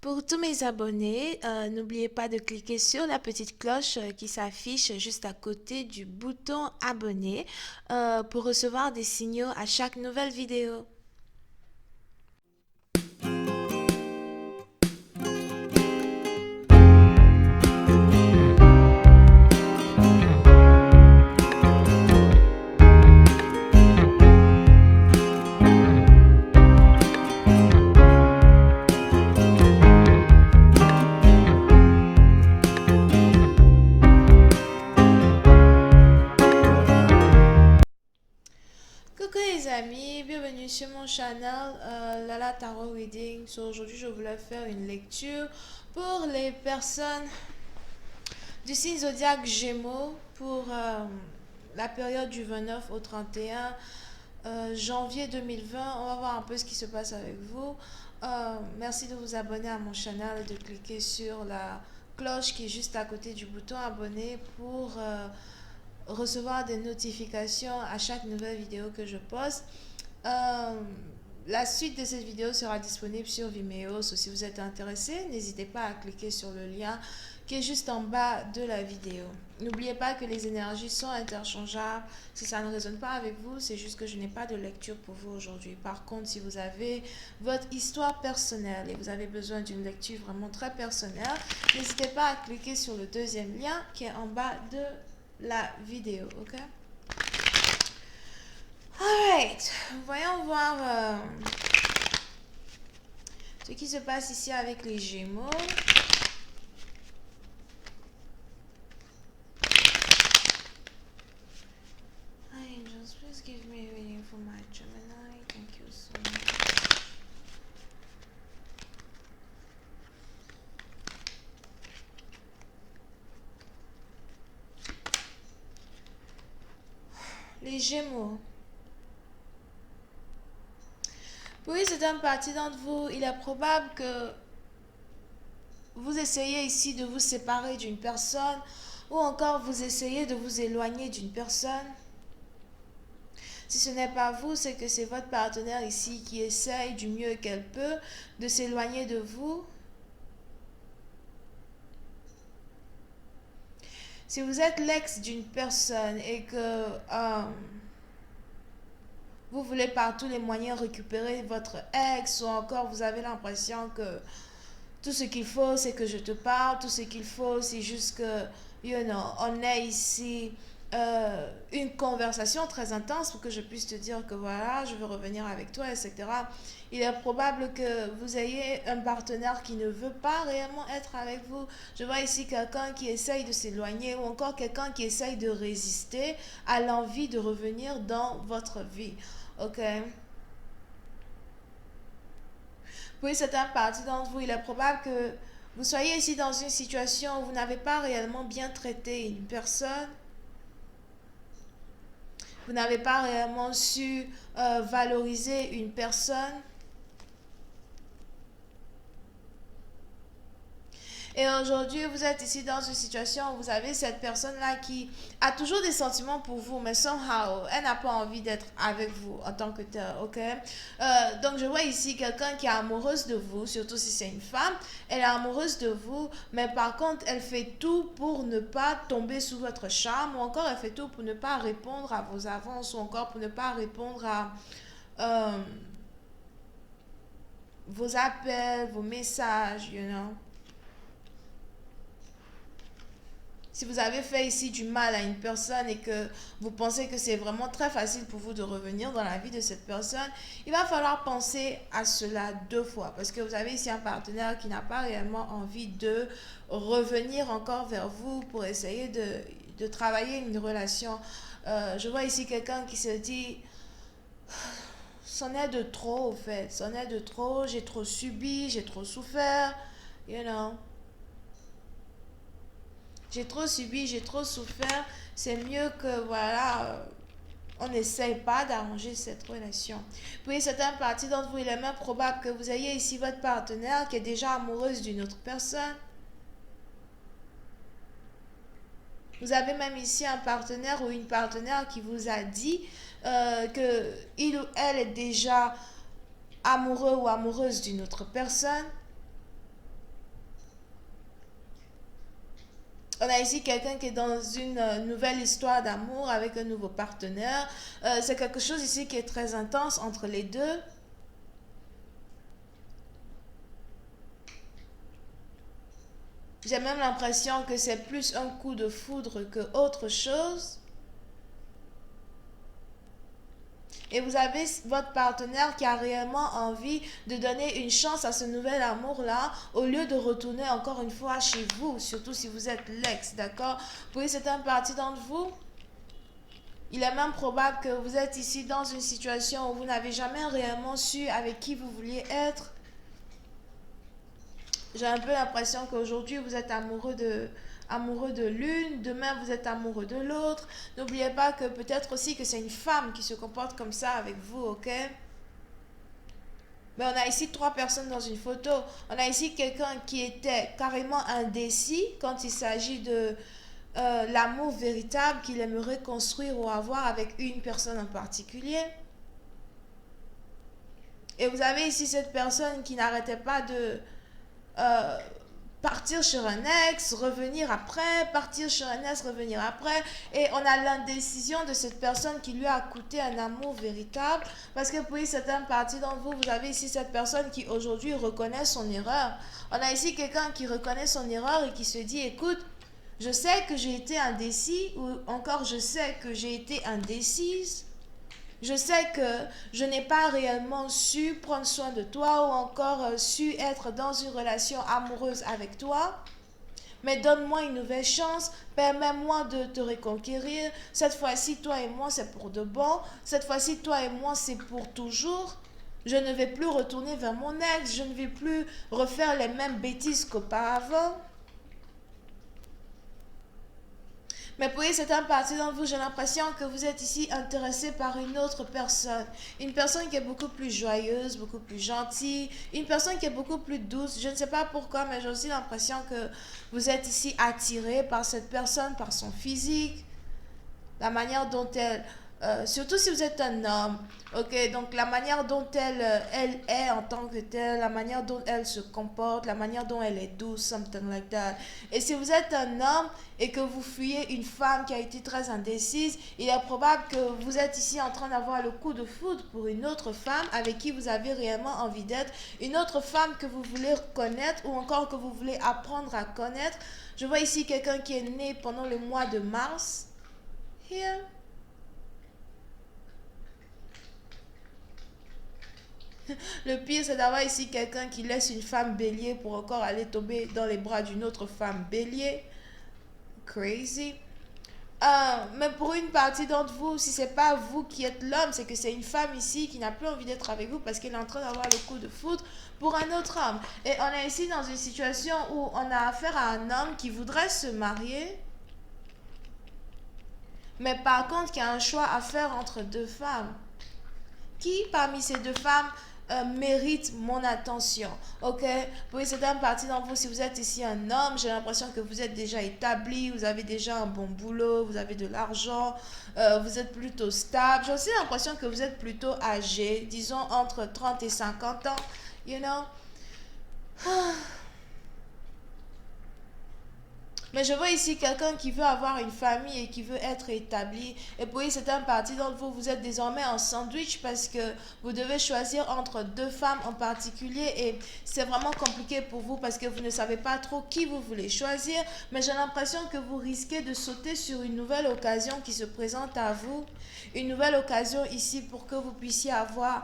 Pour tous mes abonnés, n'oubliez pas de cliquer sur la petite cloche qui s'affiche juste à côté du bouton abonner pour recevoir des signaux à chaque nouvelle vidéo. Coucou les amis, bienvenue sur mon channel Lala Tarot Reading. Aujourd'hui, je voulais faire une lecture pour les personnes du signe zodiaque Gémeaux pour la période du 29 au 31 janvier 2020. On va voir un peu ce qui se passe avec vous. Merci de vous abonner à mon channel et de cliquer sur la cloche qui est juste à côté du bouton abonner pour recevoir des notifications à chaque nouvelle vidéo que je poste. La suite de cette vidéo sera disponible sur Vimeo. Si vous êtes intéressé, n'hésitez pas à cliquer sur le lien qui est juste en bas de la vidéo. N'oubliez pas que les énergies sont interchangeables. Si ça ne résonne pas avec vous, c'est juste que je n'ai pas de lecture pour vous aujourd'hui. Par contre, si vous avez votre histoire personnelle et vous avez besoin d'une lecture vraiment très personnelle, n'hésitez pas à cliquer sur le deuxième lien qui est en bas de la vidéo, ok? Alright, voyons voir ce qui se passe ici avec les Gémeaux. Angels, please give me a reading for my Gemini. Thank you so much. Les Gémeaux. Oui, c'est un parti d'entre vous. Il est probable que vous essayez ici de vous séparer d'une personne ou encore vous essayez de vous éloigner d'une personne. Si ce n'est pas vous, c'est que c'est votre partenaire ici qui essaye du mieux qu'elle peut de s'éloigner de vous. Si vous êtes l'ex d'une personne et que vous voulez par tous les moyens récupérer votre ex ou encore vous avez l'impression que tout ce qu'il faut c'est que je te parle, tout ce qu'il faut c'est juste que, on est ici une conversation très intense pour que je puisse te dire que voilà, je veux revenir avec toi, etc. Il est probable que vous ayez un partenaire qui ne veut pas réellement être avec vous. Je vois ici quelqu'un qui essaye de s'éloigner ou encore quelqu'un qui essaye de résister à l'envie de revenir dans votre vie. Ok? Pour certaines parties d'entre vous, il est probable que vous soyez ici dans une situation où vous n'avez pas réellement bien traité une personne. Vous n'avez pas réellement su valoriser une personne. Et aujourd'hui, vous êtes ici dans une situation où vous avez cette personne-là qui a toujours des sentiments pour vous, mais somehow, elle n'a pas envie d'être avec vous en tant que tel, ok? Donc, je vois ici quelqu'un qui est amoureuse de vous, surtout si c'est une femme. Elle est amoureuse de vous, mais par contre, elle fait tout pour ne pas tomber sous votre charme, ou encore elle fait tout pour ne pas répondre à vos avances, ou encore pour ne pas répondre à vos appels, vos messages, you know? Si vous avez fait ici du mal à une personne et que vous pensez que c'est vraiment très facile pour vous de revenir dans la vie de cette personne, il va falloir penser à cela deux fois. Parce que vous avez ici un partenaire qui n'a pas réellement envie de revenir encore vers vous pour essayer de travailler une relation. Je vois ici quelqu'un qui se dit, c'en est de trop au fait, c'en est de trop, j'ai trop subi, j'ai trop souffert, you know. J'ai trop subi, j'ai trop souffert. C'est mieux que, voilà, on n'essaye pas d'arranger cette relation. Puis, certaines parties d'entre vous, il est même probable que vous ayez ici votre partenaire qui est déjà amoureuse d'une autre personne. Vous avez même ici un partenaire ou une partenaire qui vous a dit que il ou elle est déjà amoureux ou amoureuse d'une autre personne. On a ici quelqu'un qui est dans une nouvelle histoire d'amour avec un nouveau partenaire. C'est quelque chose ici qui est très intense entre les deux. J'ai même l'impression que c'est plus un coup de foudre que autre chose. Et vous avez votre partenaire qui a réellement envie de donner une chance à ce nouvel amour-là au lieu de retourner encore une fois chez vous, surtout si vous êtes l'ex, d'accord? Puis c'est un parti d'entre vous. Il est même probable que vous êtes ici dans une situation où vous n'avez jamais réellement su avec qui vous vouliez être. J'ai un peu l'impression qu'aujourd'hui vous êtes amoureux de l'une, demain vous êtes amoureux de l'autre. N'oubliez pas que peut-être aussi que c'est une femme qui se comporte comme ça avec vous, ok? Mais on a ici trois personnes dans une photo. On a ici quelqu'un qui était carrément indécis quand il s'agit de l'amour véritable qu'il aimerait construire ou avoir avec une personne en particulier. Et vous avez ici cette personne qui n'arrêtait pas de euh, partir sur un ex, revenir après, partir sur un ex, revenir après. Et on a l'indécision de cette personne qui lui a coûté un amour véritable. Parce que pour certaines parties d'entre vous, vous avez ici cette personne qui aujourd'hui reconnaît son erreur. On a ici quelqu'un qui reconnaît son erreur et qui se dit, écoute, je sais que j'ai été indécis ou encore je sais que j'ai été indécise. Je sais que je n'ai pas réellement su prendre soin de toi ou encore su être dans une relation amoureuse avec toi. Mais donne-moi une nouvelle chance, permets-moi de te reconquérir. Cette fois-ci, toi et moi, c'est pour de bon. Cette fois-ci, toi et moi, c'est pour toujours. Je ne vais plus retourner vers mon ex, je ne vais plus refaire les mêmes bêtises qu'auparavant. Mais pour certains parties d'entre vous, j'ai l'impression que vous êtes ici intéressé par une autre personne. Une personne qui est beaucoup plus joyeuse, beaucoup plus gentille, une personne qui est beaucoup plus douce. Je ne sais pas pourquoi, mais j'ai aussi l'impression que vous êtes ici attiré par cette personne, par son physique, la manière dont elle... surtout si vous êtes un homme, ok, donc la manière dont elle est en tant que telle, la manière dont elle se comporte, la manière dont elle est douce, something like that. Et si vous êtes un homme et que vous fuyez une femme qui a été très indécise, il est probable que vous êtes ici en train d'avoir le coup de foudre pour une autre femme avec qui vous avez réellement envie d'être, une autre femme que vous voulez connaître ou encore que vous voulez apprendre à connaître. Je vois ici quelqu'un qui est né pendant le mois de mars. Here. Le pire, c'est d'avoir ici quelqu'un qui laisse une femme bélier pour encore aller tomber dans les bras d'une autre femme bélier. Crazy. Mais pour une partie d'entre vous, si c'est pas vous qui êtes l'homme, c'est que c'est une femme ici qui n'a plus envie d'être avec vous parce qu'elle est en train d'avoir le coup de foudre pour un autre homme. Et on est ici dans une situation où on a affaire à un homme qui voudrait se marier, mais par contre qui a un choix à faire entre deux femmes. Qui parmi ces deux femmes mérite mon attention? Ok, pour certaines parties d'entre vous, si vous êtes ici un homme, j'ai l'impression que vous êtes déjà établi, vous avez déjà un bon boulot, vous avez de l'argent, vous êtes plutôt stable. J'ai aussi l'impression que vous êtes plutôt âgé, disons entre 30 et 50 ans, you know. Mais je vois ici quelqu'un qui veut avoir une famille et qui veut être établi. Et puis, c'est un parti d'entre vous, vous êtes désormais en sandwich parce que vous devez choisir entre deux femmes en particulier. Et c'est vraiment compliqué pour vous parce que vous ne savez pas trop qui vous voulez choisir. Mais j'ai l'impression que vous risquez de sauter sur une nouvelle occasion qui se présente à vous. Une nouvelle occasion ici pour que vous puissiez avoir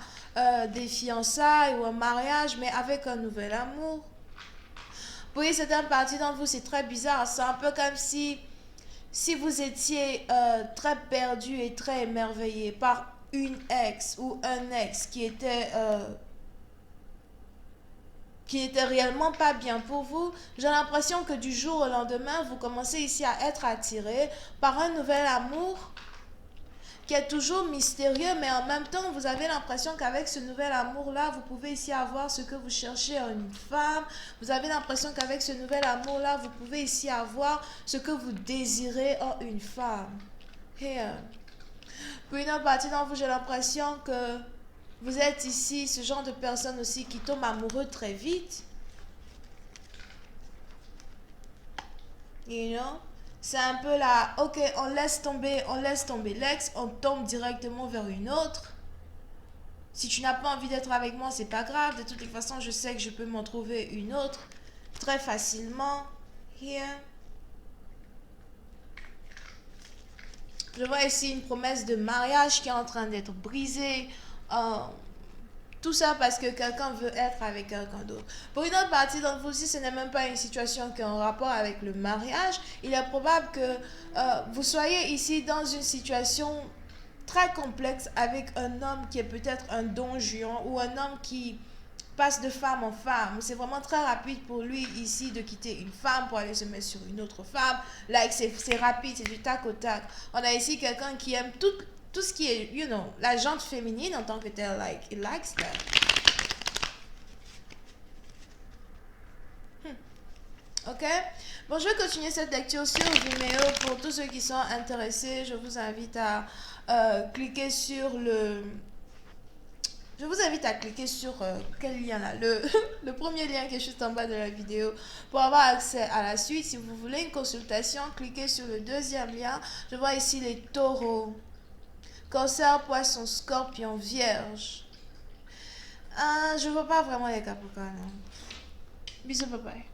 des fiançailles ou un mariage, mais avec un nouvel amour. Oui, c'est un parti d'entre vous, c'est très bizarre. C'est un peu comme si vous étiez très perdu et très émerveillé par une ex ou un ex qui n'était réellement pas bien pour vous. J'ai l'impression que du jour au lendemain, vous commencez ici à être attiré par un nouvel amour qui est toujours mystérieux, mais en même temps, vous avez l'impression qu'avec ce nouvel amour-là, vous pouvez ici avoir ce que vous cherchez en une femme. Vous avez l'impression qu'avec ce nouvel amour-là, vous pouvez ici avoir ce que vous désirez en une femme. Et pour une autre partie d'entre vous, j'ai l'impression que vous êtes ici ce genre de personne aussi qui tombe amoureux très vite. You know? C'est un peu là, ok, on laisse tomber l'ex, on tombe directement vers une autre. Si tu n'as pas envie d'être avec moi, c'est pas grave. De toutes les façons, je sais que je peux m'en trouver une autre très facilement. Here. Je vois ici une promesse de mariage qui est en train d'être brisée. Tout ça parce que quelqu'un veut être avec quelqu'un d'autre. Pour une autre partie d'entre vous, si ce n'est même pas une situation qui est en rapport avec le mariage, il est probable que vous soyez ici dans une situation très complexe avec un homme qui est peut-être un don juan ou un homme qui passe de femme en femme. C'est vraiment très rapide pour lui ici de quitter une femme pour aller se mettre sur une autre femme. Like, c'est rapide, c'est du tac au tac. On a ici quelqu'un qui aime tout ce qui est, you know, la jante féminine en tant que telle. Like, he likes that. Ok? Bon, je vais continuer cette lecture sur Vimeo. Pour tous ceux qui sont intéressés, je vous invite à cliquer sur le... Je vous invite à cliquer sur quel lien là, le premier lien qui est juste en bas de la vidéo pour avoir accès à la suite. Si vous voulez une consultation, cliquez sur le deuxième lien. Je vois ici les taureaux. Cancer, poisson, scorpion, vierge. Je ne vois pas vraiment les capricornes. Bisous, bye bye.